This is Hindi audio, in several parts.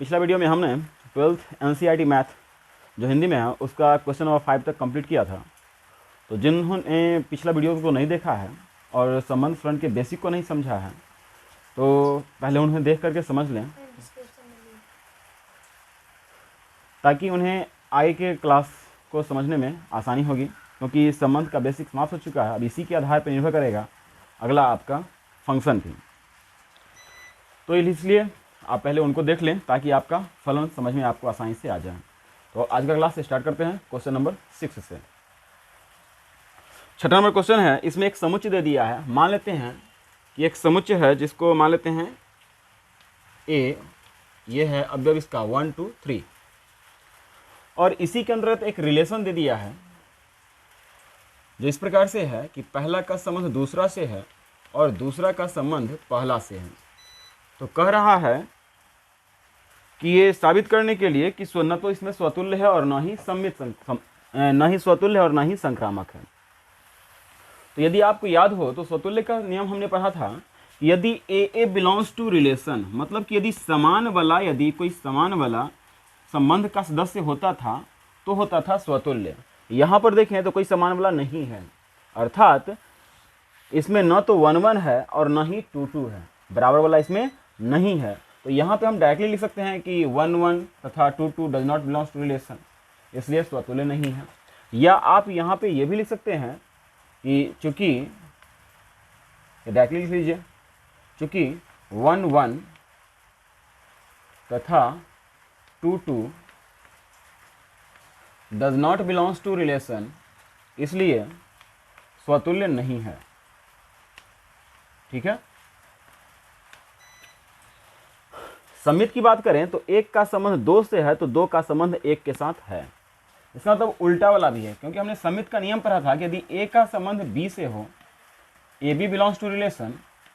पिछला वीडियो में हमने 12th NCERT मैथ जो हिंदी में है उसका क्वेश्चन नंबर 5 तक कंप्लीट किया था। तो जिन्होंने पिछला वीडियो को नहीं देखा है और संबंध फ्रंट के बेसिक को नहीं समझा है तो पहले उन्हें देख करके समझ लें, ताकि उन्हें आगे के क्लास को समझने में आसानी होगी, क्योंकि संबंध का बेसिक समाप्त हो चुका है। अब इसी के आधार पर निर्भर करेगा अगला आपका फंक्शन भी। तो इसलिए आप पहले उनको देख लें ताकि आपका फलन समझ में आपको आसानी से आ जाए। तो आज का क्लास स्टार्ट करते हैं क्वेश्चन नंबर 6 से। 6 नंबर क्वेश्चन है, इसमें एक समुच्चय दे दिया है। मान लेते हैं कि एक समुच्चय है जिसको मान लेते हैं ए, ये है अवयव इसका 1 2 3, और इसी के अंतर्गत एक रिलेशन दे दिया है जो इस प्रकार से है कि पहला का संबंध दूसरा से है और दूसरा का संबंध पहला से है। तो कह रहा है कि ये साबित करने के लिए कि न तो इसमें स्वतुल्य है और न ही स्वतुल्य है और न ही संक्रामक है। तो यदि आपको याद हो तो स्वतुल्य का नियम हमने पढ़ा था कि यदि ए बिलोंग्स टू रिलेशन, मतलब कि यदि कोई समान वाला संबंध का सदस्य होता था तो होता था स्वतुल्य। यहाँ पर देखें तो कोई समान वाला नहीं है, अर्थात इसमें न तो 1 1 है और न ही 2 2 है, बराबर वाला इसमें नहीं है। तो यहाँ पे हम डायरेक्टली लिख सकते हैं कि 1 1 तथा 2 2 does not belongs to relation, इसलिए स्वतुल्य नहीं है। या आप यहाँ पे ये भी लिख सकते हैं कि चूंकि डायरेक्टली लिख लीजिए, चूंकि 1 1 तथा 2 2 does not belongs to relation, इसलिए स्वतुल्य नहीं है। ठीक है। सममित की बात करें तो एक का संबंध 2 से है तो 2 का संबंध 1 के साथ है। इसका मतलब उल्टा वाला भी है, क्योंकि हमने सममित का नियम पढ़ा था कि यदि ए का संबंध बी से हो, A B belongs to relation,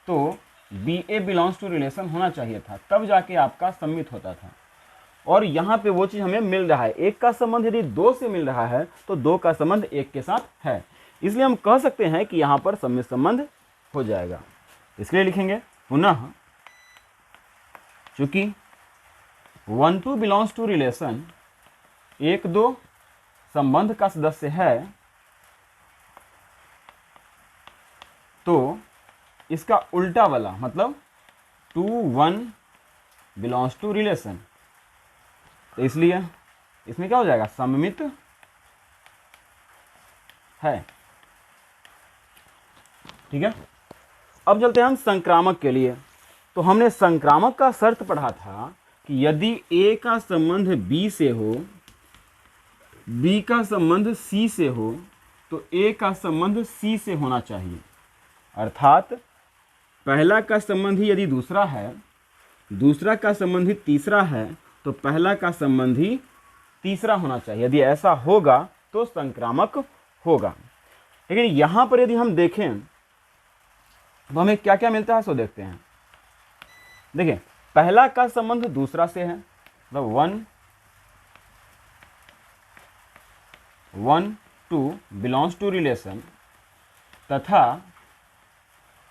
तो B A belongs to relation होना चाहिए था, तब जाके आपका सममित होता था। और यहाँ पे वो चीज़ हमें मिल रहा है, एक का संबंध यदि 2 से मिल रहा है तो 2 का संबंध 1 के साथ है, इसलिए हम कह सकते हैं कि यहाँ पर सममित संबंध हो जाएगा। इसके लिए लिखेंगे पुनः, चूंकि 1 2 बिलोंग्स टू रिलेशन, 1 2 संबंध का सदस्य है, तो इसका उल्टा वाला मतलब 2 1 बिलोंग्स टू रिलेशन, तो इसलिए इसमें क्या हो जाएगा, सममित है। ठीक है। अब चलते हैं हम संक्रामक के लिए। तो हमने संक्रामक का शर्त पढ़ा था कि यदि ए का संबंध बी से हो, बी का संबंध सी से हो, तो ए का संबंध सी से होना चाहिए। अर्थात पहला का संबंधी यदि दूसरा है, दूसरा का संबंधी तीसरा है, तो पहला का संबंधी तीसरा होना चाहिए। यदि ऐसा होगा तो संक्रामक होगा। लेकिन यहाँ पर यदि हम देखें तो हमें क्या क्या मिलता है सो देखते हैं। देखिए, पहला का संबंध दूसरा से है, मतलब 1 2 बिलोंग्स टू रिलेशन, तथा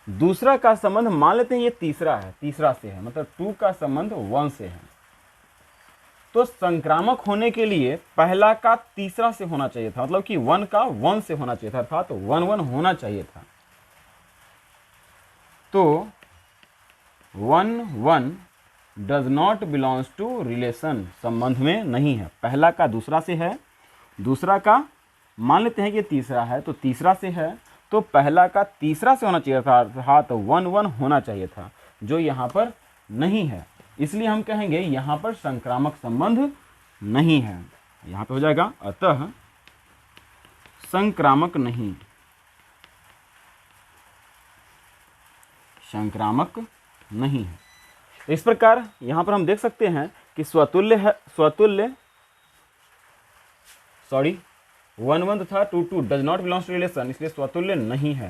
दूसरा का संबंध मान लेते हैं ये तीसरा से है, मतलब 2 का संबंध 1 से है। तो संक्रामक होने के लिए पहला का तीसरा से होना चाहिए था, मतलब कि 1 का 1 से होना चाहिए था, अर्थात 1 1 होना चाहिए था। तो 1 1 does not belongs to relation, संबंध में नहीं है। पहला का दूसरा से है, दूसरा का मान लेते हैं कि तीसरा है, तो तीसरा से है, तो पहला का तीसरा से होना चाहिए था, अर्थात 1 1 होना चाहिए था, जो यहाँ पर नहीं है। इसलिए हम कहेंगे यहाँ पर संक्रामक संबंध नहीं है। यहाँ पे हो जाएगा अतः संक्रामक नहीं, संक्रामक नहीं है। इस प्रकार यहाँ पर हम देख सकते हैं कि स्वतुल्य है, 1 1 तथा 2 2 does not belongs to relation, इसलिए स्वतुल्य नहीं है।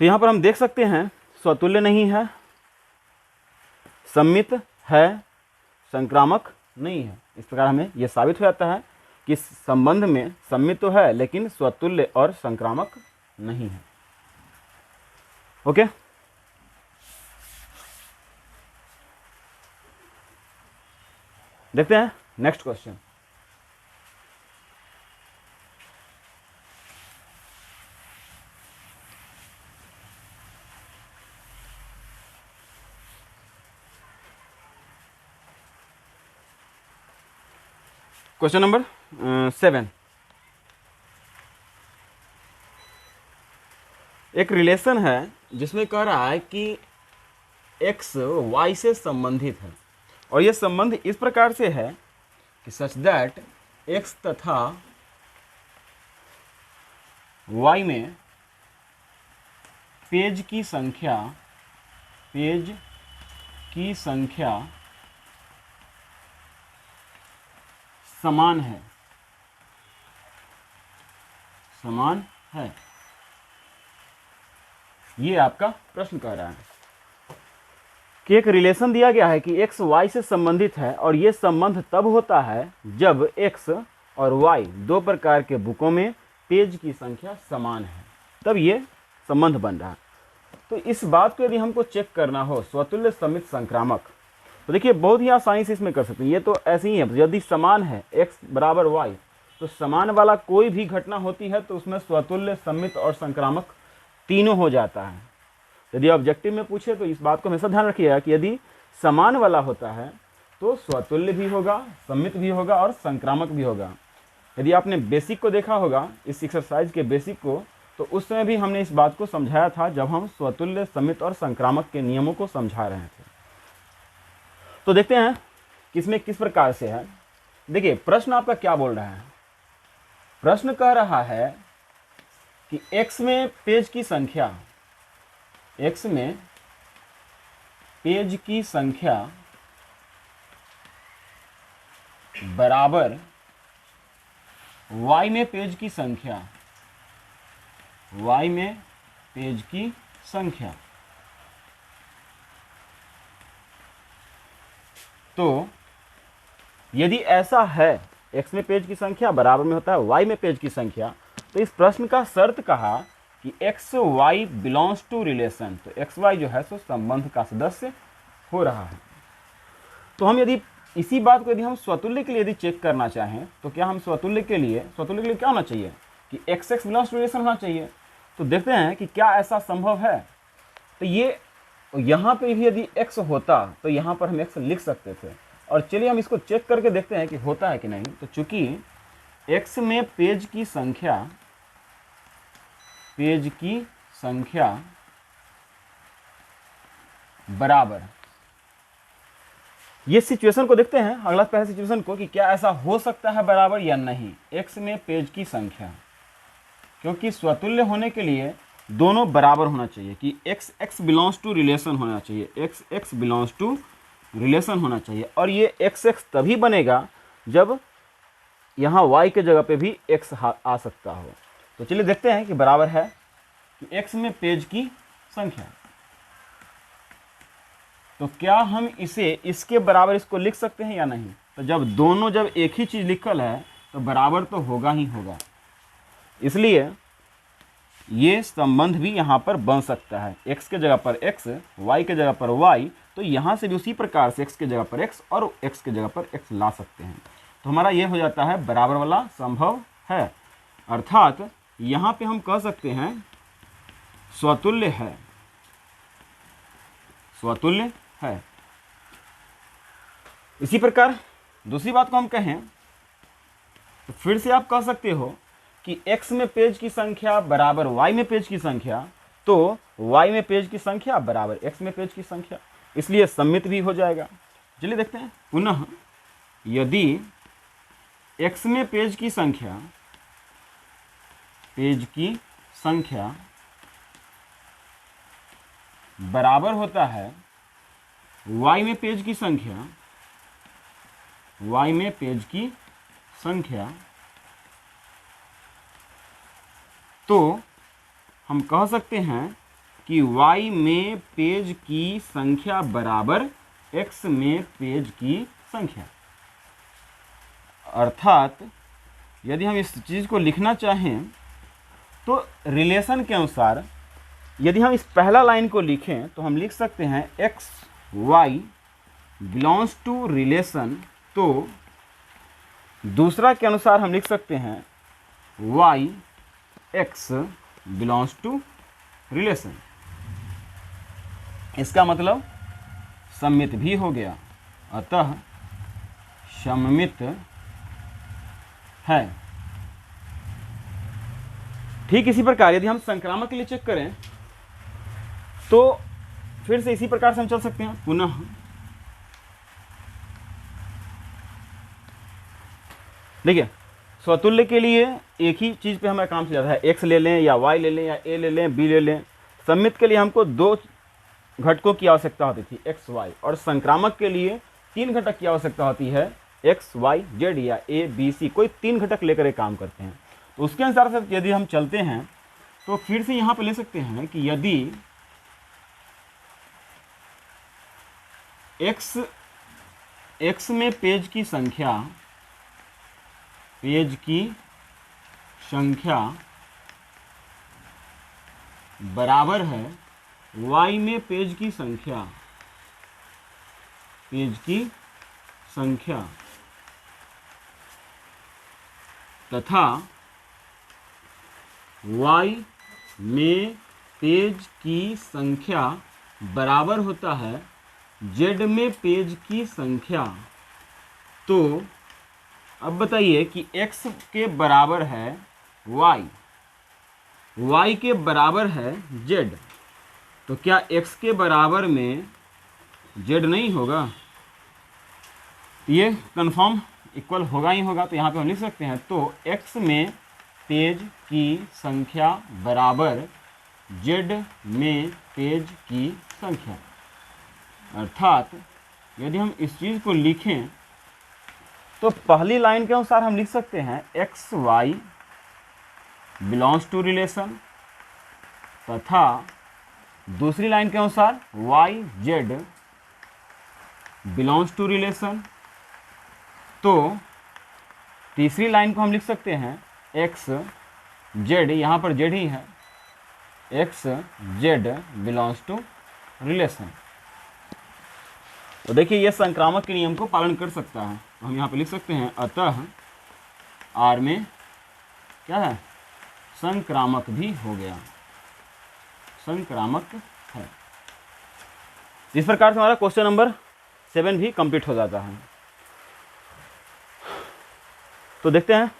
तो यहाँ पर हम देख सकते हैं स्वतुल्य नहीं है, सम्मित है, संक्रामक नहीं है। इस प्रकार हमें यह साबित हो जाता है कि संबंध में सम्मित तो है लेकिन स्वतुल्य और संक्रामक नहीं है। ओके, देखते हैं नेक्स्ट क्वेश्चन। Question number 7। एक रिलेशन है जिसमें कह रहा है कि x y से संबंधित है, और यह संबंध इस प्रकार से है कि सच दैट x तथा y में पेज की संख्या समान है। ये आपका प्रश्न कह रहा है कि एक रिलेशन दिया गया है कि x y से संबंधित है, और ये संबंध तब होता है जब x और y दो प्रकार के बुकों में पेज की संख्या समान है, तब ये संबंध बन रहा है। तो इस बात को यदि हमको चेक करना हो स्वतुल्य समित संक्रामक, तो देखिए बहुत ही आसानी से इसमें कर सकते हैं। ये तो ऐसे ही है, यदि समान है x बराबर y, तो समान वाला कोई भी घटना होती है तो उसमें स्वतुल्य समित और संक्रामक तीनों हो जाता है। यदि ऑब्जेक्टिव में पूछे तो इस बात को हमेशा ध्यान रखिएगा कि यदि समान वाला होता है तो स्वतुल्य भी होगा, समित भी होगा और संक्रामक भी होगा। यदि आपने बेसिक को देखा होगा, इस एक्सरसाइज के बेसिक को, तो उस समय भी हमने इस बात को समझाया था जब हम स्वतुल्य समित और संक्रामक के नियमों को समझा रहे थे। तो देखते हैं किसमें किस प्रकार से है। देखिए प्रश्न आपका क्या बोल रहा है। प्रश्न कह रहा है कि x में पेज की संख्या बराबर y में पेज की संख्या। तो यदि ऐसा है, x में पेज की संख्या बराबर में होता है y में पेज की संख्या, तो इस प्रश्न का शर्त कहा कि x y belongs to relation, तो x y जो है सो संबंध का सदस्य हो रहा है। तो हम यदि इसी बात को यदि हम स्वतुल्य के लिए यदि चेक करना चाहें, तो क्या हम स्वतुल्य के लिए क्या होना चाहिए कि x x belongs to relation होना चाहिए। तो देखते हैं कि क्या ऐसा संभव है। तो ये यहाँ पे भी यदि x होता तो यहाँ पर हम x लिख सकते थे, और चलिए हम इसको चेक करके देखते हैं कि होता है कि नहीं। तो चूंकि x में पेज की संख्या बराबर, ये सिचुएशन को देखते हैं अगला पहले सिचुएशन को कि क्या ऐसा हो सकता है बराबर या नहीं। x में पेज की संख्या, क्योंकि स्वतुल्य होने के लिए दोनों बराबर होना चाहिए कि x x belongs to relation होना चाहिए, x x belongs to relation होना चाहिए। और ये x x तभी बनेगा जब यहाँ y के जगह पे भी x आ सकता हो। तो चलिए देखते हैं कि बराबर है कि x में पेज की संख्या, तो क्या हम इसे इसके बराबर इसको लिख सकते हैं या नहीं। तो जब एक ही चीज लिखल है तो बराबर तो होगा ही होगा, इसलिए ये संबंध भी यहाँ पर बन सकता है। x के जगह पर x, y के जगह पर y, तो यहाँ से भी उसी प्रकार से x के जगह पर x और x के जगह पर x ला सकते हैं। तो हमारा ये हो जाता है बराबर वाला संभव है, अर्थात यहाँ पे हम कह सकते हैं स्वतुल्य है। इसी प्रकार दूसरी बात को हम कहें तो फिर से आप कह सकते हो कि x में पेज की संख्या बराबर y में पेज की संख्या, तो y में पेज की संख्या बराबर x में पेज की संख्या, इसलिए सम्मित भी हो जाएगा। चलिए देखते हैं पुनः, यदि x में पेज की संख्या बराबर होता है y में पेज की संख्या, तो हम कह सकते हैं कि y में पेज की संख्या बराबर x में पेज की संख्या। अर्थात यदि हम इस चीज को लिखना चाहें तो रिलेशन के अनुसार यदि हम इस पहला लाइन को लिखें तो हम लिख सकते हैं x y belongs to relation, तो दूसरा के अनुसार हम लिख सकते हैं y x belongs to relation. इसका मतलब सममित भी हो गया, अतः सममित है। ठीक इसी प्रकार यदि हम संक्रामक के लिए चेक करें तो फिर से इसी प्रकार से हम चल सकते हैं। पुनः देखिए, स्वतुल्य के लिए एक ही चीज़ पे हमें काम चल जाता है, एक्स ले लें या वाई ले लें या ए ले लें बी ले लें। सममित के लिए हमको 2 घटकों की आवश्यकता होती थी, एक्स वाई, और संक्रामक के लिए 3 घटक की आवश्यकता होती है, एक्स वाई जेड या ए बी सी, कोई 3 घटक लेकर एक काम करते हैं। तो उसके अनुसार से यदि हम चलते हैं तो फिर से यहाँ पे ले सकते हैं कि यदि एक्स में पेज की संख्या बराबर है y में पेज की संख्या तथा y में पेज की संख्या बराबर होता है z में पेज की संख्या, तो अब बताइए कि x के बराबर है y के बराबर है z, तो क्या x के बराबर में z नहीं होगा? ये कंफर्म इक्वल होगा ही होगा। तो यहाँ पे हम लिख सकते हैं तो x में पेज की संख्या बराबर z में पेज की संख्या। अर्थात यदि हम इस चीज़ को लिखें तो पहली लाइन के अनुसार हम लिख सकते हैं x y belongs to relation, तथा दूसरी लाइन के अनुसार y z belongs to relation. तो तीसरी लाइन को हम लिख सकते हैं एक्स जेड, यहाँ पर जेड ही है, x z belongs to relation. तो देखिए ये संक्रामक के नियम को पालन कर सकता है। तो हम यहाँ पे लिख सकते हैं अतः आर में क्या है, संक्रामक भी हो गया, संक्रामक है। इस प्रकार से हमारा क्वेश्चन नंबर 7 भी कंप्लीट हो जाता है। तो देखते हैं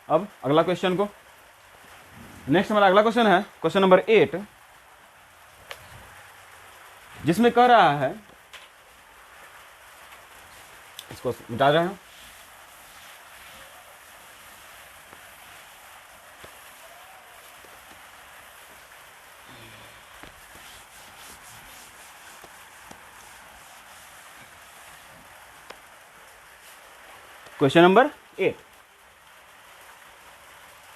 अब अगला क्वेश्चन को। नेक्स्ट हमारा अगला क्वेश्चन है क्वेश्चन नंबर 8, जिसमें कह रहा है, इसको मिटा रहे हैं, क्वेश्चन नंबर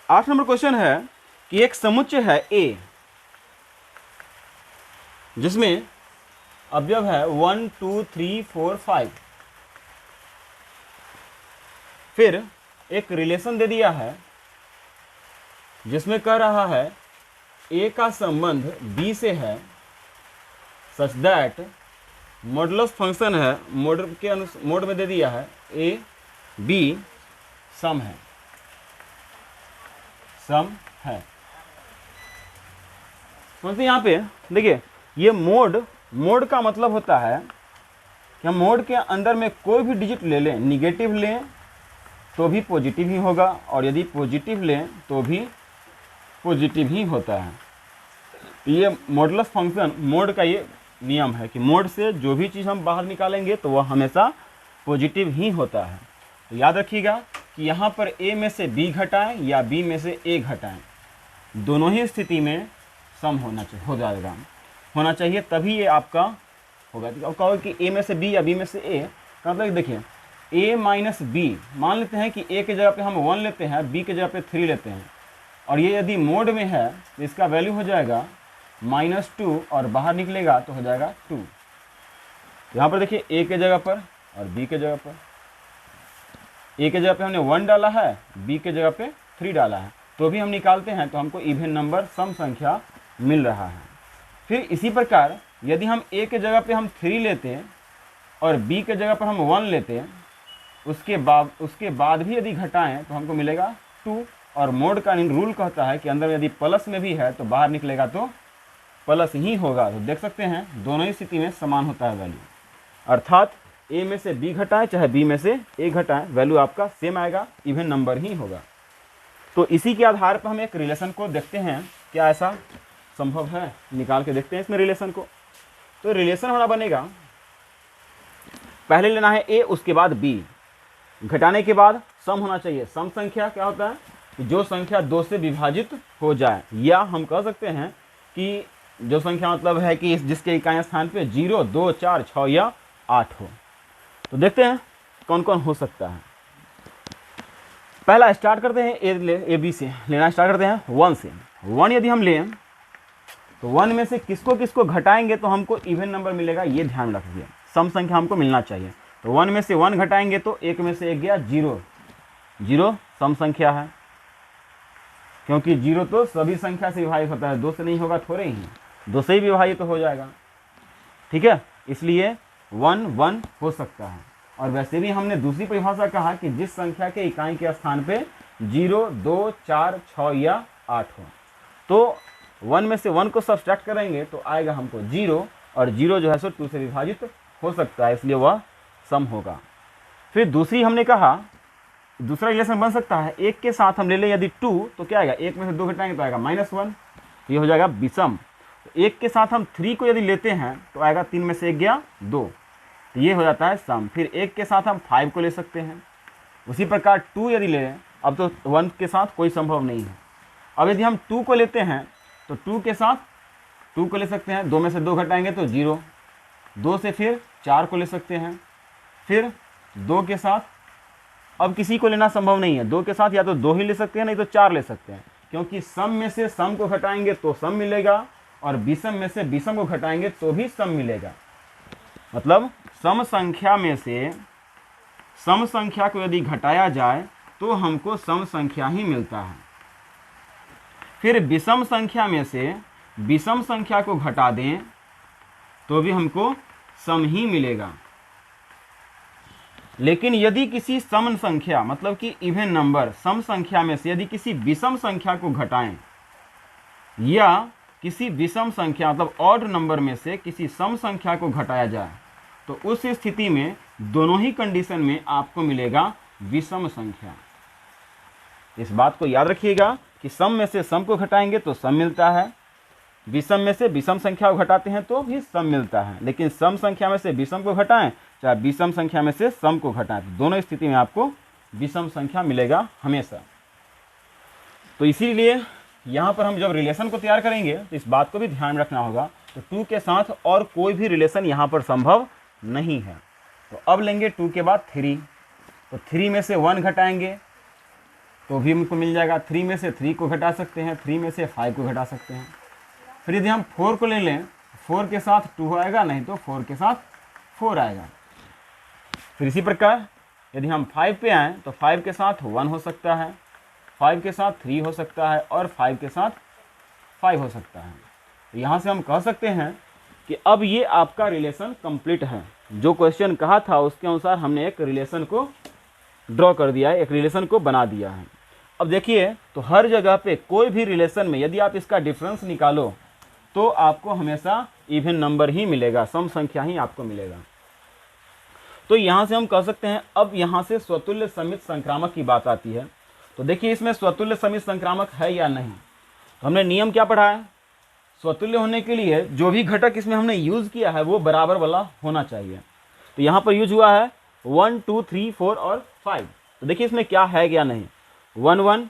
8 नंबर क्वेश्चन है कि एक समुच्चय है A जिसमें अवयव है 1 2 3 4 5। फिर एक रिलेशन दे दिया है जिसमें कह रहा है A का संबंध B से है सच दैट मॉडुलस फंक्शन है, मोड में दे दिया है A B सम है, समझते यहाँ पे। देखिए ये मोड का मतलब होता है कि हम मोड के अंदर में कोई भी डिजिट ले लें, निगेटिव लें तो भी पॉजिटिव ही होगा, और यदि पॉजिटिव लें तो भी पॉजिटिव ही होता है। ये मॉडुलस फंक्शन मोड का ये नियम है कि मोड से जो भी चीज़ हम बाहर निकालेंगे तो वह हमेशा पॉजिटिव ही होता है। तो याद रखिएगा कि यहाँ पर A में से B घटाएं या B में से A घटाएं, दोनों ही स्थिति में सम होना चाहिए, तभी ये आपका होगा। तो अब कहो कि A में से B या B में से A का मतलब देखिए A माइनस B, मान लेते हैं कि A के जगह पे हम 1 लेते हैं, B के जगह पे 3 लेते हैं, और ये यदि मोड में है तो इसका वैल्यू हो जाएगा -2 और बाहर निकलेगा तो हो जाएगा 2। यहाँ पर देखिए A के जगह पर और B के जगह पर, A के जगह पे हमने 1 डाला है, B के जगह पे 3 डाला है, तो भी हम निकालते हैं तो हमको इवन नंबर सम संख्या मिल रहा है। फिर इसी प्रकार यदि हम a के जगह पे हम 3 लेते हैं और b के जगह पर हम 1 लेते हैं, उसके बाद भी यदि घटाएं तो हमको मिलेगा 2। और मोड का रूल कहता है कि अंदर यदि प्लस में भी है तो बाहर निकलेगा तो प्लस ही होगा। तो देख सकते हैं दोनों ही स्थिति में समान होता है वैल्यू, अर्थात a में से b घटाएं चाहे b में से a घटाएं, वैल्यू आपका सेम आएगा, इवन नंबर ही होगा। तो इसी के आधार पर हम एक रिलेशन को देखते हैं, क्या ऐसा संभव है, निकाल के देखते हैं इसमें रिलेशन को। तो रिलेशन हमारा बनेगा, पहले लेना है a उसके बाद b, घटाने के बाद सम होना चाहिए। सम संख्या क्या होता है कि जो संख्या 2 से विभाजित हो जाए, या हम कह सकते हैं कि जो संख्या मतलब है कि जिसके इकाई स्थान पे 0, 2, 4, 6 या 8 हो। तो देखते हैं कौन कौन हो सकता है। पहला स्टार्ट करते हैं ए बी से, लेना स्टार्ट करते हैं 1 से। 1 यदि हम लें तो 1 में से किसको किसको घटाएंगे तो हमको इवन नंबर मिलेगा, ये ध्यान रखिए, सम संख्या हमको मिलना चाहिए। तो 1 में से 1 घटाएंगे तो 1 में से 1 गया 0, 0 सम संख्या है, क्योंकि 0 तो सभी संख्या से विभाजित होता है, 2 से नहीं होगा थोड़े ही, 2 से ही विभाजित तो हो जाएगा, ठीक है। इसलिए 1 1 हो सकता है। और वैसे भी हमने दूसरी परिभाषा कहा कि जिस संख्या के इकाई के स्थान पे 0, 2, 4, 6 या 8 हो, तो 1 में से 1 को सब्सट्रैक्ट करेंगे तो आएगा हमको 0, और 0 जो है सो 2 से विभाजित हो सकता है, इसलिए वह सम होगा। फिर दूसरी हमने कहा, दूसरा रिलेशन बन सकता है, 1 के साथ हम ले लें यदि 2 तो क्या आएगा, 1 में से 2 घटाएंगे तो आएगा -1, ये हो जाएगा विषम। तो 1 के साथ हम 3 को यदि लेते हैं तो आएगा 3 में से 1 गया 2, तो ये हो जाता है सम। फिर 1 के साथ हम 5 को ले सकते हैं। उसी प्रकार 2 यदि ले लें, अब तो 1 के साथ कोई संभव नहीं है। अब यदि हम 2 को लेते हैं तो 2 के साथ 2 को ले सकते हैं, 2 में से 2 घटाएंगे तो 0, 2 से फिर 4 को ले सकते हैं। फिर 2 के साथ अब किसी को लेना संभव नहीं है, 2 के साथ या तो 2 ही ले सकते हैं, नहीं तो 4 ले सकते हैं, क्योंकि सम में से सम को घटाएंगे तो सम मिलेगा, और विषम में से विषम को घटाएंगे तो भी सम मिलेगा। मतलब सम संख्या में से सम संख्या को यदि घटाया जाए तो हमको सम संख्या ही मिलता है। फिर विषम संख्या में से विषम संख्या को घटा दें तो भी हमको सम ही मिलेगा। लेकिन यदि किसी सम संख्या मतलब कि इवन नंबर सम संख्या में से यदि किसी विषम संख्या को घटाएं, या किसी विषम संख्या मतलब ऑड नंबर में से किसी सम संख्या को घटाया जाए, तो उस स्थिति में दोनों ही कंडीशन में आपको मिलेगा विषम संख्या। इस बात को याद रखिएगा कि सम में से सम को घटाएंगे तो सम मिलता है, विषम में से विषम संख्या को घटाते हैं तो भी सम मिलता है। लेकिन सम संख्या में से विषम को घटाएं चाहे विषम संख्या में से सम को घटाएं, तो दोनों स्थिति में आपको विषम संख्या मिलेगा हमेशा। तो इसीलिए यहाँ पर हम जब रिलेशन को तैयार करेंगे तो इस बात को भी ध्यान रखना होगा, तो 2 के साथ और कोई भी रिलेशन यहाँ पर संभव नहीं है। तो अब लेंगे 2 के बाद 3, तो 3 में से 1 घटाएंगे तो भी हमको मिल जाएगा, 3 में से 3 को घटा सकते हैं, 3 में से 5 को घटा सकते हैं। फिर यदि हम 4 को ले लें, 4 के साथ 2 आएगा, नहीं तो 4 के साथ 4 आएगा। फिर इसी प्रकार यदि हम 5 पे आएँ तो 5 के साथ 1 हो सकता है, 5 के साथ 3 हो सकता है, और 5 के साथ 5 हो सकता है। तो यहाँ से हम कह सकते हैं कि अब ये आपका रिलेशन कंप्लीट है। जो क्वेश्चन कहा था उसके अनुसार हमने एक रिलेशन को ड्रॉ कर दिया है, एक रिलेशन को बना दिया है। अब देखिए, तो हर जगह पे कोई भी रिलेशन में यदि आप इसका डिफरेंस निकालो तो आपको हमेशा इवन नंबर ही मिलेगा, सम संख्या ही आपको मिलेगा। तो यहाँ से हम कह सकते हैं, अब यहाँ से स्वतुल्य समित संक्रामक की बात आती है। तो देखिए इसमें स्वतुल्य समित संक्रामक है या नहीं। तो हमने नियम क्या पढ़ा है, स्वतुल्य होने के लिए जो भी घटक इसमें हमने यूज़ किया है वो बराबर वाला होना चाहिए। तो यहाँ पर यूज हुआ है 1, 2, 3, 4 और 5। तो देखिए इसमें क्या है क्या नहीं, 1, 1,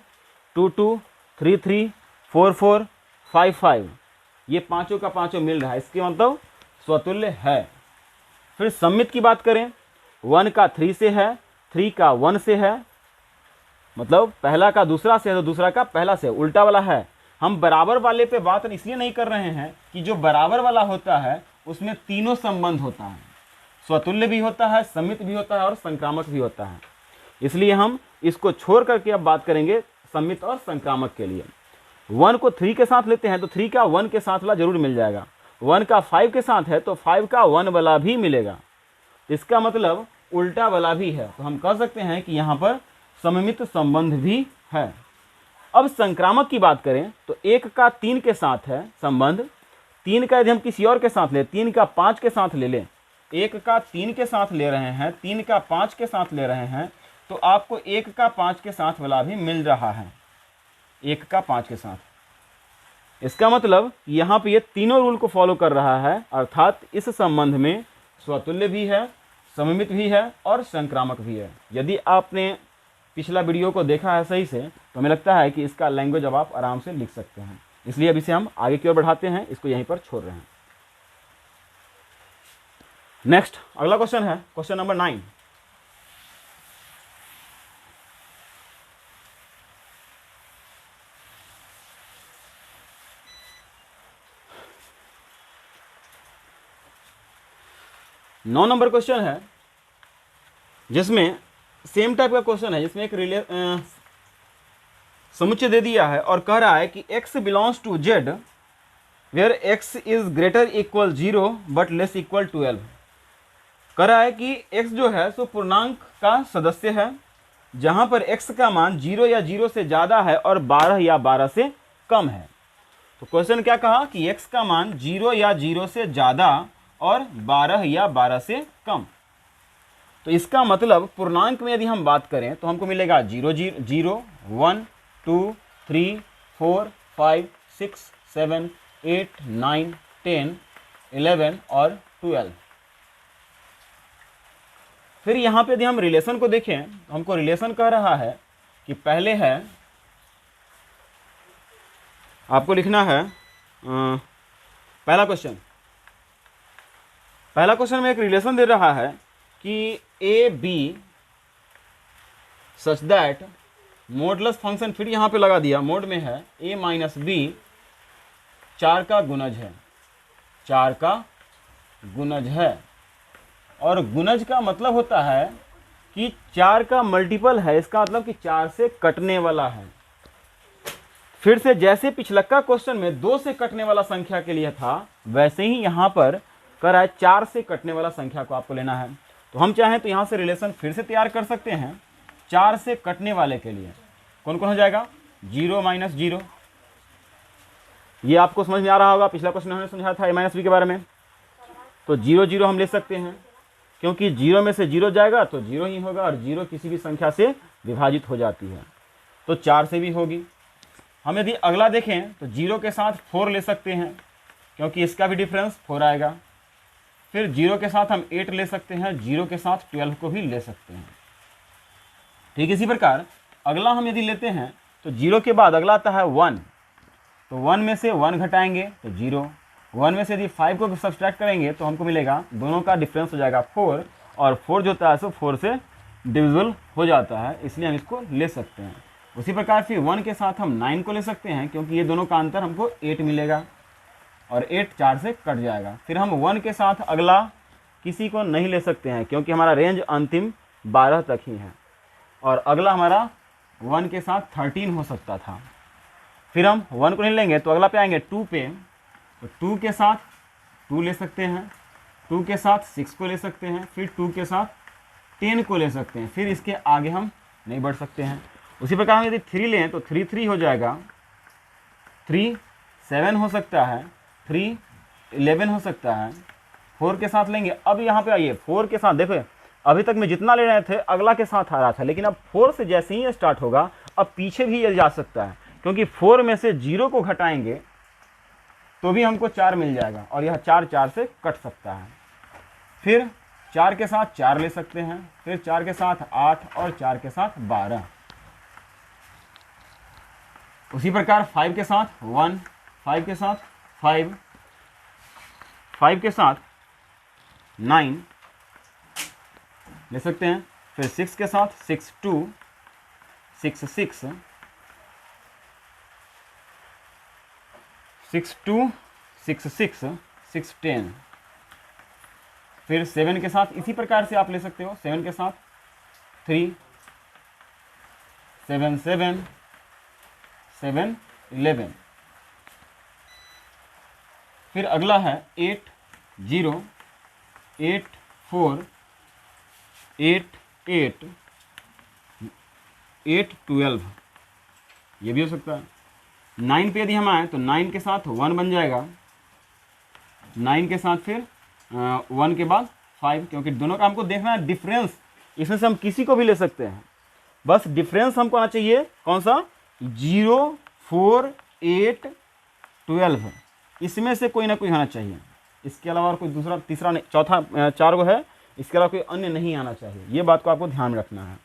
2, 2, 3, 3, 4, 4, 5, 5, ये पाँचों का पाँचों मिल रहा है, इसके मतलब स्वतुल्य है। फिर सम्मित की बात करें, 1 का 3 से है, 3 का 1 से है, मतलब पहला का दूसरा से है तो दूसरा का पहला से, उल्टा वाला है। हम बराबर वाले पे बात इसलिए नहीं कर रहे हैं कि जो बराबर वाला होता है उसमें तीनों संबंध होता है, स्वतुल्य भी होता है, सम्मित भी होता है और संक्रामक भी होता है। इसलिए हम इसको छोड़ करके अब बात करेंगे सम्मित और संक्रामक के लिए। 1 को 3 के साथ लेते हैं तो 3 का 1 के साथ वाला जरूर मिल जाएगा, 1 का 5 के साथ है तो 5 का 1 वाला भी मिलेगा, इसका मतलब उल्टा वाला भी है। तो हम कह सकते हैं कि यहाँ पर सममित संबंध भी है। अब संक्रामक की बात करें तो 1 का 3 के साथ है संबंध, 3 का यदि हम किसी और के साथ ले, 3 का 5 के साथ ले लें, 1 का 3 के साथ ले रहे हैं, 3 का 5 के साथ ले रहे हैं, तो आपको 1 का 5 के साथ वाला भी मिल रहा है, 1 का 5 के साथ। इसका मतलब यहाँ पे ये तीनों रूल को फॉलो कर रहा है, अर्थात इस संबंध में स्वतुल्य भी है, सममित भी है और संक्रामक भी है। यदि आपने पिछला वीडियो को देखा है सही से तो हमें लगता है कि इसका लैंग्वेज अब आप आराम से लिख सकते हैं, इसलिए अब इसे हम आगे की ओर बढ़ाते हैं, इसको यहीं पर छोड़ रहे हैं। नेक्स्ट अगला क्वेश्चन है क्वेश्चन नंबर 9। नौ नंबर क्वेश्चन है जिसमें सेम टाइप का क्वेश्चन है, जिसमें एक समुच्चय दे दिया है और कह रहा है कि x belongs to z where x is greater equal 0 but less equal 12। कह रहा है कि x जो है सो पूर्णांक का सदस्य है जहां पर x का मान 0 या 0 से ज़्यादा है और 12 या 12 से कम है। तो क्वेश्चन क्या कहा कि x का मान 0 या 0 से ज़्यादा और 12 या 12 से कम। तो इसका मतलब पूर्णांक में यदि हम बात करें तो हमको मिलेगा 0 0 1 2 3 4 5 6 7 8 9 10 11 और 12। फिर यहाँ पे यदि हम रिलेशन को देखें तो हमको रिलेशन कह रहा है कि पहले है आपको लिखना है पहला क्वेश्चन में एक रिलेशन दे रहा है कि a b such that modulus function, फिर यहाँ पे लगा दिया मोड में है ए माइनस बी 4 का गुणज है, 4 का गुणज है। और गुणज का मतलब होता है कि 4 का मल्टीपल है, इसका मतलब कि 4 से कटने वाला है। फिर से जैसे पिछलक्का क्वेश्चन में 2 से कटने वाला संख्या के लिए था, वैसे ही यहाँ पर कर रहा है 4 से कटने वाला संख्या को आपको लेना है। तो हम चाहें तो यहाँ से रिलेशन फिर से तैयार कर सकते हैं 4 से कटने वाले के लिए। कौन कौन हो जाएगा? 0 माइनस 0, ये आपको समझ में आ रहा होगा, पिछला क्वेश्चन हमने समझाया था ए माइनस बी के बारे में। तो 0 0 हम ले सकते हैं क्योंकि 0 में से 0 जाएगा तो 0 ही होगा और 0 किसी भी संख्या से विभाजित हो जाती है, तो 4 से भी होगी। हम यदि अगला देखें तो 0 के साथ 4 ले सकते हैं क्योंकि इसका भी डिफरेंस 4 आएगा। फिर 0 के साथ हम 8 ले सकते हैं, 0 के साथ 12 को भी ले सकते हैं। ठीक इसी प्रकार अगला हम यदि लेते हैं तो 0 के बाद अगला आता है 1, तो 1 में से 1 घटाएंगे तो 0, 1 में से यदि 5 को सब्सट्रैक्ट करेंगे तो हमको मिलेगा, दोनों का डिफरेंस हो जाएगा 4, और 4 जो होता है सो 4 से डिविजिबल हो जाता है, इसलिए हम इसको ले सकते हैं। उसी प्रकार फिर 1 के साथ हम 9 को ले सकते हैं क्योंकि ये दोनों का अंतर हमको 8 मिलेगा और 8 4 से कट जाएगा। फिर हम 1 के साथ अगला किसी को नहीं ले सकते हैं क्योंकि हमारा रेंज अंतिम 12 तक ही है, और अगला हमारा 1 के साथ 13 हो सकता था। फिर हम 1 को नहीं लेंगे तो अगला पे आएंगे 2 पे, तो 2 के साथ 2 ले सकते हैं, 2 के साथ 6 को ले सकते हैं, फिर 2 के साथ 10 को ले सकते हैं, फिर इसके आगे हम नहीं बढ़ सकते हैं। उसी प्रकार हम यदि 3 लें तो 3 3 हो जाएगा, 3 7 हो सकता है, 3 11 हो सकता है। 4 के साथ लेंगे, अब यहाँ पे आइए 4 के साथ देखो अभी तक में जितना ले रहे थे अगला के साथ आ रहा था, लेकिन अब 4 से जैसे ही स्टार्ट होगा अब पीछे भी ये जा सकता है क्योंकि 4 में से 0 को घटाएंगे तो भी हमको 4 मिल जाएगा और यह 4 4 से कट सकता है। फिर 4 के साथ 4 ले सकते हैं, फिर 4 के साथ 8 और 4 के साथ 12। उसी प्रकार 5 के साथ 1, 5 के साथ 5, 5 के साथ 9 ले सकते हैं, फिर 6 के साथ 6 2, 6 6, 6 2, 6 6, 6 10। फिर 7 के साथ इसी प्रकार से आप ले सकते हो, 7 के साथ 3 7 7 7 11। फिर अगला है 8 0 8 4 8 8 8 12, ये भी हो सकता है। 9 पे यदि हम आए तो 9 के साथ 1 बन जाएगा, 9 के साथ फिर 1 के बाद 5, क्योंकि दोनों का हमको देखना है डिफरेंस। इसमें से हम किसी को भी ले सकते हैं, बस डिफरेंस हमको आना चाहिए कौन सा, 0 4 8 12, इसमें से कोई ना कोई आना चाहिए। इसके अलावा और कोई दूसरा तीसरा नहीं, चौथा 4 गो है, इसके अलावा कोई अन्य नहीं आना चाहिए। ये बात को आपको ध्यान में रखना है।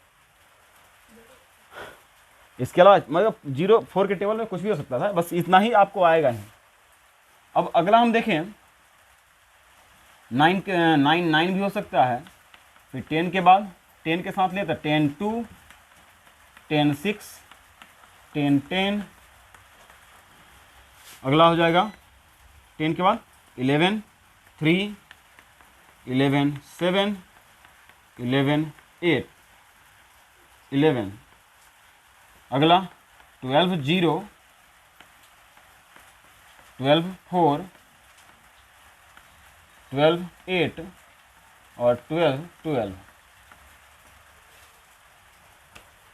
इसके अलावा मतलब 0 4 के टेबल में कुछ भी हो सकता था, बस इतना ही आपको आएगा ही। अब अगला हम देखें 9 भी हो सकता है। फिर 10 के बाद 10 के साथ ले तो 10 2 10 6 10 10, अगला हो जाएगा 10 के बाद 11 3 11 7 11 8 11, अगला 12 0 12 4 12 8 और 12 12।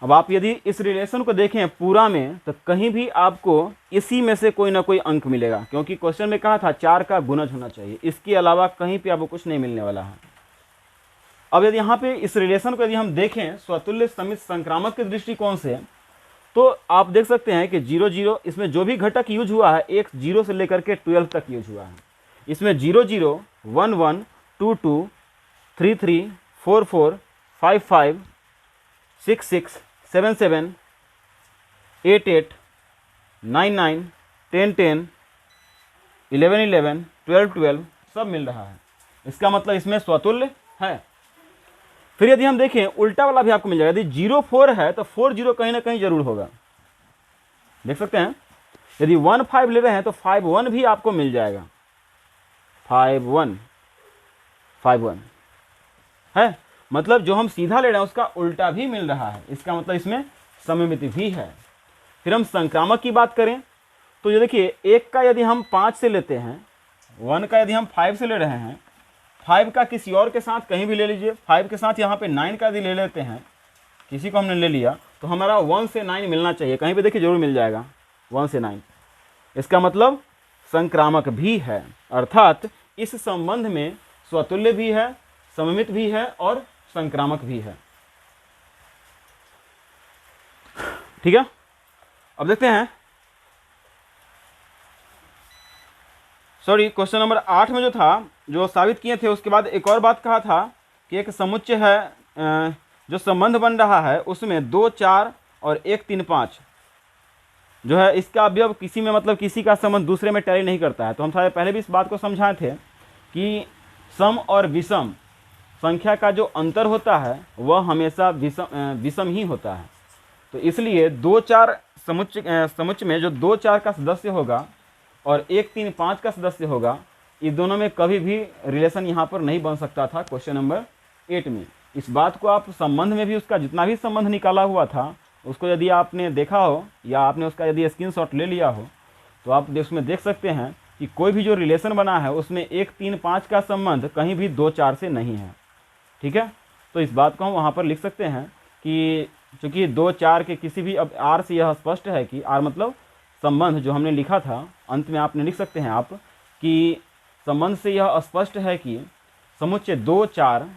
अब आप यदि इस रिलेशन को देखें पूरा में तो कहीं भी आपको इसी में से कोई ना कोई अंक मिलेगा, क्योंकि क्वेश्चन में कहा था 4 का गुणज होना चाहिए, इसके अलावा कहीं पे आपको कुछ नहीं मिलने वाला है। अब यदि यहाँ पे इस रिलेशन को यदि हम देखें स्वतुल्य समित संक्रामक के दृष्टिकोण से, तो आप देख सकते हैं कि 0 0 इसमें जो भी घटक यूज हुआ है, एक 0 से लेकर के 12 तक यूज हुआ है। इसमें 0 0 1 1 2 2 3 3 4 4 5 5 6 6 7 7 8 8 9 9 10 10 11 11 12 12 सब मिल रहा है। इसका मतलब इसमें स्वतुल्य है। फिर यदि हम देखें उल्टा वाला भी आपको मिल जाएगा। यदि 0 4 है तो 4 0 कहीं ना कहीं जरूर होगा, देख सकते हैं। यदि 1 5 ले रहे हैं तो 5 1 भी आपको मिल जाएगा, 5 1 5 1 है। मतलब जो हम सीधा ले रहे हैं उसका उल्टा भी मिल रहा है, इसका मतलब इसमें सममिति भी है। फिर हम संक्रामक की बात करें तो ये देखिए, 1 का यदि हम 5 से लेते हैं, 1 का यदि हम 5 से ले रहे हैं, 5 का किसी और के साथ कहीं भी ले लीजिए, 5 के साथ यहाँ पे 9 का यदि ले लेते हैं, किसी को हमने ले लिया तो हमारा 1 से 9 मिलना चाहिए, कहीं पे देखिए जरूर मिल जाएगा 1 से 9। इसका मतलब संक्रामक भी है, अर्थात इस संबंध में स्वतुल्य भी है, सममित भी है और संक्रामक भी है। ठीक है, अब देखते हैं। सॉरी, क्वेश्चन नंबर 8 में जो था, जो साबित किए थे, उसके बाद एक और बात कहा था कि एक समुच्चय है, जो संबंध बन रहा है उसमें 2 4 और 1 3 5 जो है, इसका अवयव किसी में मतलब किसी का संबंध दूसरे में टैली नहीं करता है। तो हम सारे पहले भी इस बात को समझाए थे कि सम और विषम संख्या का जो अंतर होता है वह हमेशा विषम ही होता है। तो इसलिए 2 4 समुच्चय में जो 2 4 का सदस्य होगा और 1 3 5 का सदस्य होगा, इस दोनों में कभी भी रिलेशन यहाँ पर नहीं बन सकता था क्वेश्चन नंबर 8 में। इस बात को आप संबंध में भी, उसका जितना भी संबंध निकाला हुआ था उसको यदि आपने देखा हो या आपने उसका यदि स्क्रीनशॉट ले लिया हो तो आप उसमें देख सकते हैं कि कोई भी जो रिलेशन बना है उसमें 1 3 5 का संबंध कहीं भी 2 4 से नहीं है। ठीक है, तो इस बात को हम वहाँ पर लिख सकते हैं कि चूँकि 2 4 के किसी भी, अब आर से यह स्पष्ट है कि आर मतलब संबंध जो हमने लिखा था, अंत में आपने लिख सकते हैं आप कि संबंध से यह स्पष्ट है कि समुच्चय 2 4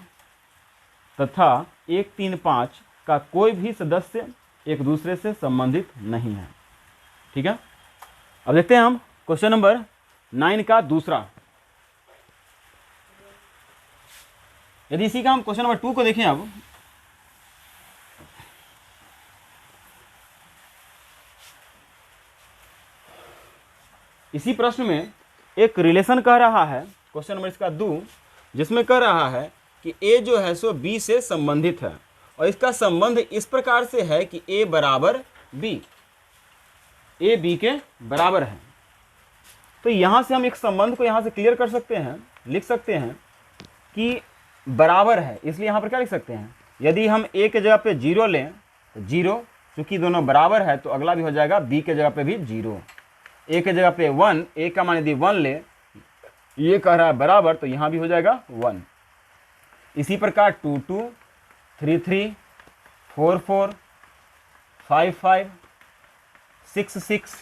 तथा 1 3 5 का कोई भी सदस्य एक दूसरे से संबंधित नहीं है। ठीक है, अब देखते हैं हम क्वेश्चन नंबर 9 का दूसरा। यदि इसी का हम क्वेश्चन नंबर 2 को देखें, अब इसी प्रश्न में एक रिलेशन कह रहा है, क्वेश्चन नंबर इसका 2, जिसमें कह रहा है कि ए जो है सो बी से संबंधित है और इसका संबंध इस प्रकार से है कि ए बराबर बी, ए बी के बराबर है। तो यहाँ से हम एक संबंध को यहाँ से क्लियर कर सकते हैं, लिख सकते हैं कि बराबर है। इसलिए यहाँ पर क्या लिख सकते हैं, यदि हम ए के जगह पे 0 लें तो 0 क्योंकि दोनों बराबर है तो अगला भी हो जाएगा बी के जगह पे भी 0, ए के जगह पे 1, ए का मान यदि 1 ले, ये कह रहा है बराबर, तो यहाँ भी हो जाएगा 1। इसी प्रकार 2 2, 3 3, 4 4, 5 5, 6 6,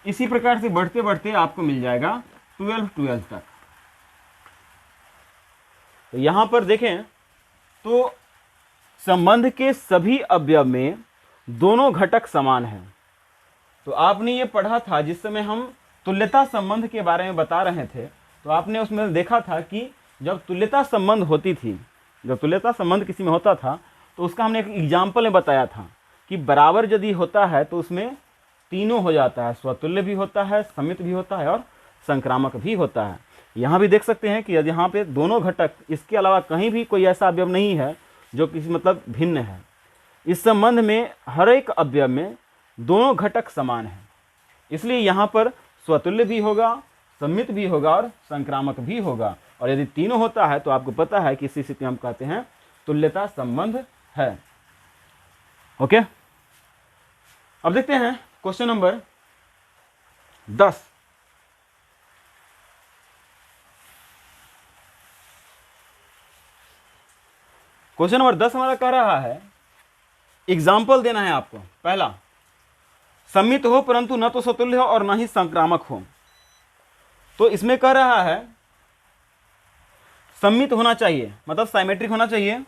इसी प्रकार से बढ़ते बढ़ते आपको मिल जाएगा 12 12 तक। तो यहाँ पर देखें तो संबंध के सभी अवयव में दोनों घटक समान हैं। तो आपने ये पढ़ा था जिस समय हम तुल्यता संबंध के बारे में बता रहे थे, तो आपने उसमें देखा था कि जब तुल्यता संबंध होती थी, जब तुल्यता संबंध किसी में होता था, तो उसका हमने एक एग्जाम्पल में बताया था कि बराबर यदि होता है तो उसमें तीनों हो जाता है, स्वतुल्य भी होता है, समित भी होता है और संक्रामक भी होता है। यहाँ भी देख सकते हैं कि यदि यहाँ पे दोनों घटक, इसके अलावा कहीं भी कोई ऐसा अवयव नहीं है जो किसी मतलब भिन्न है। इस संबंध में हर एक अवयव में दोनों घटक समान हैं, इसलिए यहाँ पर स्वतुल्य भी होगा, समित भी होगा और संक्रामक भी होगा। और यदि तीनों होता है तो आपको पता है कि इसी स्थिति में हम कहते हैं तुल्यता संबंध है। ओके, अब देखते हैं क्वेश्चन नंबर 10। क्वेश्चन नंबर 10 हमारा कह रहा है, एग्जाम्पल देना है आपको। पहला, समित हो परंतु न तो स्वतुल्य हो और न ही संक्रामक हो। तो इसमें कह रहा है समित होना चाहिए, मतलब साइमेट्रिक होना चाहिए,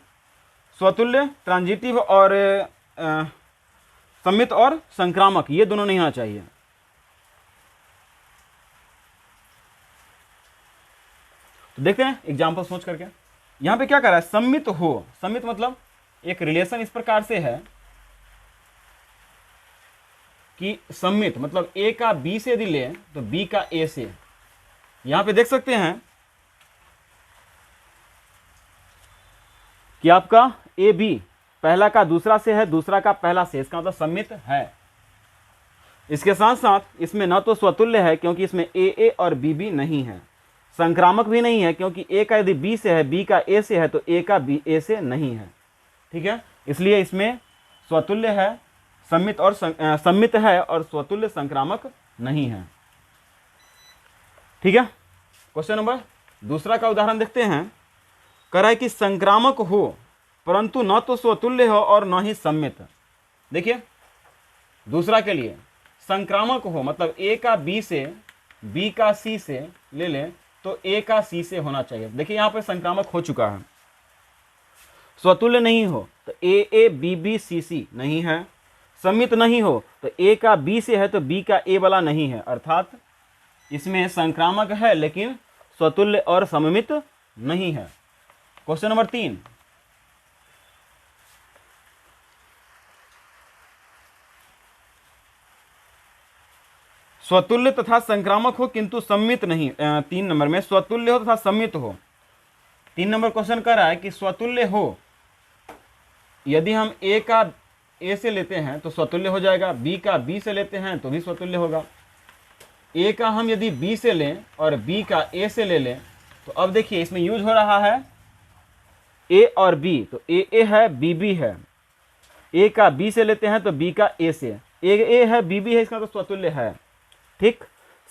स्वतुल्य ट्रांजिटिव और समित और संक्रामक ये दोनों नहीं होना चाहिए। तो देखते हैं एग्जाम्पल सोच करके। यहां पे क्या कर रहा है, समित हो, समित मतलब एक रिलेशन इस प्रकार से है कि समित मतलब ए का बी से यदि ले तो बी का ए से। यहां पे देख सकते हैं कि आपका ए बी पहला का दूसरा से है, दूसरा का पहला से, इसका मतलब समित है। इसके साथ साथ इसमें न तो स्वतुल्य है क्योंकि इसमें ए और बी नहीं है, संक्रामक भी नहीं है क्योंकि ए का यदि बी से है, बी का ए से है, तो ए का बी ए से नहीं है। ठीक है, इसलिए इसमें स्वतुल्य है, समित और समित है और स्वतुल्य संक्रामक नहीं है। ठीक है, क्वेश्चन नंबर दूसरा का उदाहरण देखते हैं। कह रहा है कि संक्रामक हो परंतु न तो स्वतुल्य हो और न ही सम्मित। देखिए दूसरा के लिए संक्रामक हो मतलब ए का बी से, बी का सी से ले लें तो ए का सी से होना चाहिए। देखिए यहाँ पर संक्रामक हो चुका है। स्वतुल्य नहीं हो तो ए बी सी नहीं है, सम्मित नहीं हो तो ए का बी से है तो बी का ए वाला नहीं है, अर्थात इसमें संक्रामक है लेकिन स्वतुल्य और सममित नहीं है। क्वेश्चन नंबर 3, स्वतुल्य तथा संक्रामक हो किंतु सम्मित नहीं। 3 नंबर में स्वतुल्य हो तथा सम्मित हो। 3 नंबर क्वेश्चन कर रहा है कि स्वतुल्य हो, यदि हम ए का ए से लेते हैं तो स्वतुल्य हो जाएगा, बी का बी से लेते हैं तो भी स्वतुल्य होगा। ए का हम यदि बी से लें और बी का ए से ले लें तो अब देखिए इसमें यूज हो रहा है ए और बी, तो ए है बी है। ए का बी से लेते हैं तो बी का ए से, ए है बी है, इसका तो स्वतुल्य है। ठीक,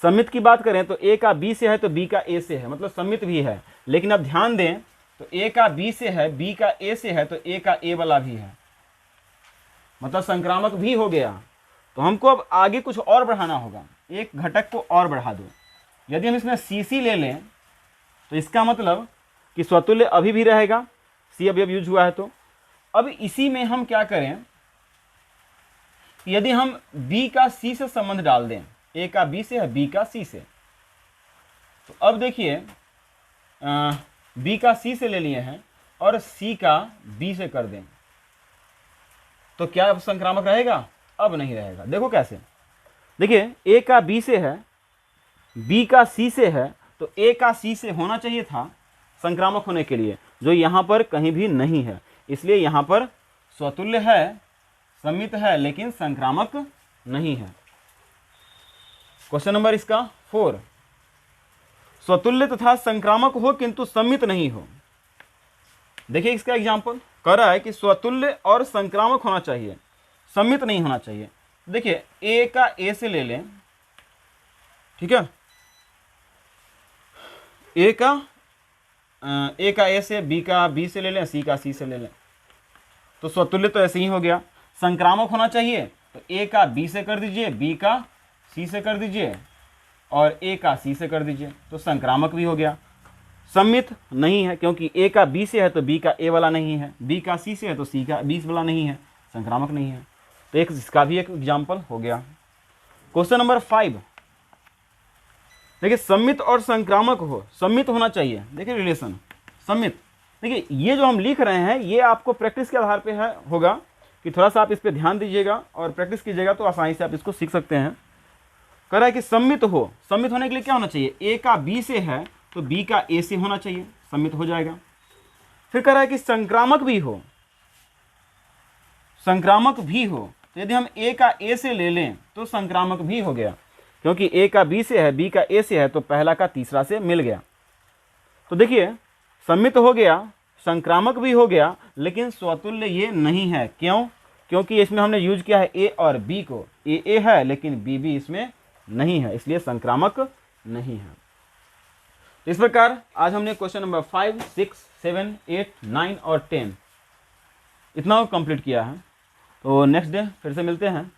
सम्मित की बात करें तो ए का बी से है तो बी का ए से है, मतलब सम्मित भी है। लेकिन अब ध्यान दें तो ए का बी से है, बी का ए से है तो ए का ए वाला भी है, मतलब संक्रामक भी हो गया। तो हमको अब आगे कुछ और बढ़ाना होगा, एक घटक को और बढ़ा दो। यदि हम इसमें सी ले लें तो इसका मतलब कि स्वतुल्य अभी भी रहेगा, सी अवयव यूज हुआ है। तो अब इसी में हम क्या करें, यदि हम बी का सी से संबंध डाल दें, ए का बी से है, बी का सी से, तो अब देखिए बी का सी से ले लिए हैं और सी का बी से कर दें तो क्या अब संक्रामक रहेगा? अब नहीं रहेगा। देखो कैसे, देखिए ए का बी से है, बी का सी से है, तो ए का सी से होना चाहिए था संक्रामक होने के लिए, जो यहाँ पर कहीं भी नहीं है। इसलिए यहाँ पर स्वतुल्य है, सम्मित है, लेकिन संक्रामक नहीं है। क्वेश्चन नंबर इसका 4, स्वतुल्य तथा संक्रामक हो किंतु सम्मित नहीं हो। देखिए इसका एग्जाम्पल कह रहा है कि स्वतुल्य और संक्रामक होना चाहिए, सम्मित नहीं होना चाहिए। देखिए ए का ए से ले लें, ठीक है, ए का ए से, बी का बी से ले लें, सी का सी से ले लें, तो स्वतुल्य तो ऐसे ही हो गया। संक्रामक होना चाहिए तो ए का बी से कर दीजिए, बी का सी से कर दीजिए और ए का सी से कर दीजिए, तो संक्रामक भी हो गया। सम्मित नहीं है क्योंकि ए का बी से है तो बी का ए वाला नहीं है, बी का सी से है तो सी का बी वाला नहीं है, संक्रामक नहीं है। तो एक इसका भी एक एग्जाम्पल हो गया। क्वेश्चन नंबर 5, देखिए सम्मित और संक्रामक हो, सम्मित होना चाहिए। देखिए रिलेशन सम्मित, देखिए ये जो हम लिख रहे हैं ये आपको प्रैक्टिस के आधार पे है होगा कि थोड़ा सा आप इस पे ध्यान दीजिएगा और प्रैक्टिस कीजिएगा तो आसानी से आप इसको सीख सकते हैं। कह रहा है कि सम्मित हो, सम्मित होने के लिए क्या होना चाहिए, ए का बी से है तो बी का ए से होना चाहिए, सम्मित हो जाएगा। फिर कह रहा है कि संक्रामक भी हो, संक्रामक भी हो, तो यदि हम ए का ए से ले लें तो संक्रामक भी हो गया क्योंकि ए का बी से है, बी का ए से है तो पहला का तीसरा से मिल गया। तो देखिए सम्मित हो गया, संक्रामक भी हो गया, लेकिन स्वतुल्य ये नहीं है। क्यों? क्योंकि इसमें हमने यूज किया है ए और बी को, ए है लेकिन बी इसमें नहीं है, इसलिए संक्रामक नहीं है। इस प्रकार आज हमने क्वेश्चन नंबर 5, 6, 7, 8, 9 और 10 इतना कंप्लीट किया है। तो नेक्स्ट डे फिर से मिलते हैं।